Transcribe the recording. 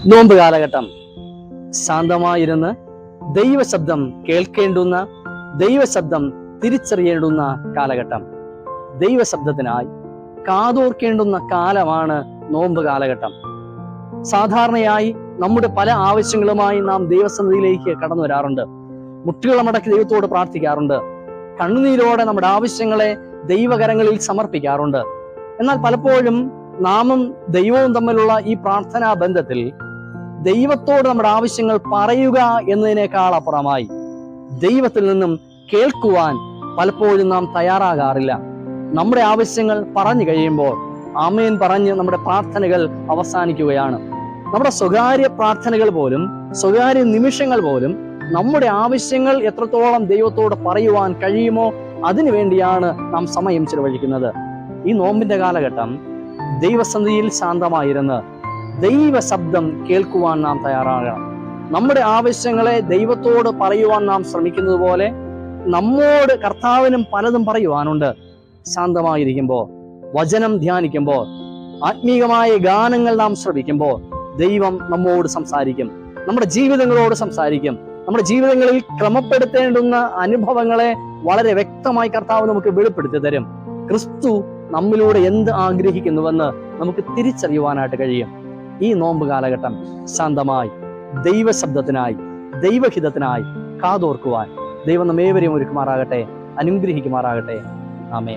നോമ്പ് കാലഘട്ടം ശാന്തമായിരുന്ന് ദൈവശബ്ദം കേൾക്കേണ്ടുന്ന, ദൈവശബ്ദം തിരിച്ചറിയേണ്ടുന്ന കാലഘട്ടം. ദൈവശബ്ദത്തിനായി കാതോർക്കേണ്ടുന്ന കാലമാണ് നോമ്പ് കാലഘട്ടം. സാധാരണയായി നമ്മുടെ പല ആവശ്യങ്ങളുമായി നാം ദൈവസന്നിധിയിലേക്ക് കടന്നു വരാറുണ്ട്. മുട്ടുകളമടക്കി ദൈവത്തോട് പ്രാർത്ഥിക്കാറുണ്ട്. കണ്ണുനീരോടെ നമ്മുടെ ആവശ്യങ്ങളെ ദൈവകരങ്ങളിൽ സമർപ്പിക്കാറുണ്ട്. എന്നാൽ പലപ്പോഴും നാമും ദൈവവും തമ്മിലുള്ള ഈ പ്രാർത്ഥനാ ബന്ധത്തിൽ ദൈവത്തോട് നമ്മുടെ ആവശ്യങ്ങൾ പറയുക എന്നതിനേക്കാൾ അപ്പുറമായി ദൈവത്തിൽ നിന്നും കേൾക്കുവാൻ പലപ്പോഴും നാം തയ്യാറാകാറില്ല. നമ്മുടെ ആവശ്യങ്ങൾ പറഞ്ഞു കഴിയുമ്പോൾ ആമേൻ പറഞ്ഞ് നമ്മുടെ പ്രാർത്ഥനകൾ അവസാനിക്കുകയാണ്. നമ്മുടെ സ്വകാര്യ പ്രാർത്ഥനകൾ പോലും, സ്വകാര്യ നിമിഷങ്ങൾ പോലും നമ്മുടെ ആവശ്യങ്ങൾ എത്രത്തോളം ദൈവത്തോട് പറയുവാൻ കഴിയുമോ അതിനു വേണ്ടിയാണ് നാം സമയം ചിലവഴിക്കുന്നത്. ഈ നോമ്പിന്റെ കാലഘട്ടം ദൈവസന്നിധിയിൽ ശാന്തമായിരുന്ന് ദൈവശബ്ദം കേൾക്കുവാൻ നാം തയ്യാറാകണം. നമ്മുടെ ആവശ്യങ്ങളെ ദൈവത്തോട് പറയുവാൻ നാം ശ്രമിക്കുന്നത് പോലെ നമ്മോട് കർത്താവിനും പലതും പറയുവാനുണ്ട്. ശാന്തമായിരിക്കുമ്പോൾ, വചനം ധ്യാനിക്കുമ്പോൾ, ആത്മീകമായ ഗാനങ്ങൾ നാം ശ്രവിക്കുമ്പോൾ ദൈവം നമ്മോട് സംസാരിക്കും, നമ്മുടെ ജീവിതങ്ങളോട് സംസാരിക്കും. നമ്മുടെ ജീവിതങ്ങളിൽ ക്രമപ്പെടുത്തേണ്ടുന്ന അനുഭവങ്ങളെ വളരെ വ്യക്തമായി കർത്താവ് നമുക്ക് വെളിപ്പെടുത്തി തരും. ക്രിസ്തു നമ്മിലൂടെ എന്ത് ആഗ്രഹിക്കുന്നുവെന്ന് നമുക്ക് തിരിച്ചറിയുവാനായിട്ട് കഴിയും. ഈ നോമ്പ് കാലഘട്ടം ശാന്തമായി ദൈവശബ്ദത്തിനായി, ദൈവഹിതത്തിനായി കാതോർക്കുവാൻ ദൈവം നമ്മേവരെയും ഒരുക്കുമാറാകട്ടെ, അനുഗ്രഹിക്കുമാറാകട്ടെ. ആമേൻ.